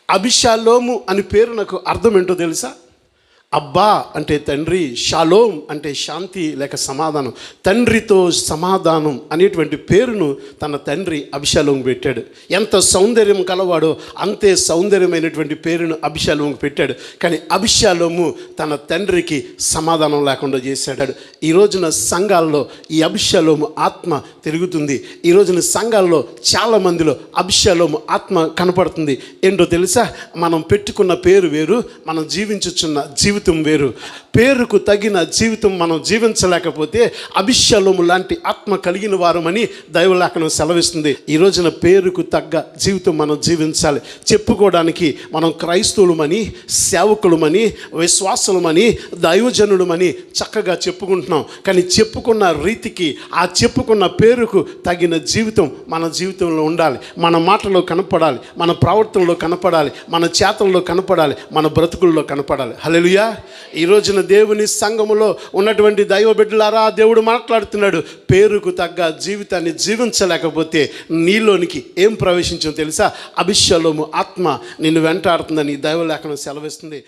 అబిషాలోము అని పేరు నాకు అర్థం ఏంటో తెలుసా? అబ్బా అంటే తండ్రి, షాలోం అంటే శాంతి లేక సమాధానం. తండ్రితో సమాధానం అనేటువంటి పేరును తన తండ్రి అబిషాలోముకు పెట్టాడు. ఎంత సౌందర్యం కలవాడో అంతే సౌందర్యమైనటువంటి పేరును అబిషాలోముకు పెట్టాడు. కానీ అబిషాలోము తన తండ్రికి సమాధానం లేకుండా చేశాడు. ఈ రోజున సంఘాల్లో ఈ అబిషాలోము ఆత్మ తిరుగుతుంది. ఈ రోజున సంఘాల్లో చాలామందిలో అబిషాలోము ఆత్మ కనపడుతుంది. ఏంటో తెలుసా? మనం పెట్టుకున్న పేరు వేరు, మనం జీవించుచున్న జీవితం వేరు. పేరుకు తగిన జీవితం మనం జీవించలేకపోతే అబిషాలోము లాంటి ఆత్మ కలిగిన వారమని దైవలేఖనం సెలవిస్తుంది. ఈ రోజున పేరుకు తగ్గ జీవితం మనం జీవించాలి. చెప్పుకోవడానికి మనం క్రైస్తవులమని, సేవకులమని, విశ్వాసులమని, దైవజనులమని చక్కగా చెప్పుకుంటున్నాం. కానీ చెప్పుకున్న రీతికి, ఆ చెప్పుకున్న పేరుకు తగిన జీవితం మన జీవితంలో ఉండాలి. మన మాటలో కనపడాలి, మన ప్రవర్తనలో కనపడాలి, మన చేతల్లో కనపడాలి, మన బ్రతుకుల్లో కనపడాలి. హల్లెలూయా. ఈ రోజున దేవుని సంఘములో ఉన్నటువంటి దైవ బిడ్డలారా, దేవుడు మాట్లాడుతున్నాడు. పేరుకు తగ్గ జీవితాన్ని జీవించలేకపోతే నీలోనికి ఏం ప్రవేశించో తెలుసా? అబిషాలోము ఆత్మ నిన్ను వెంటాడుతుందని దైవలేఖనం సెలవిస్తుంది.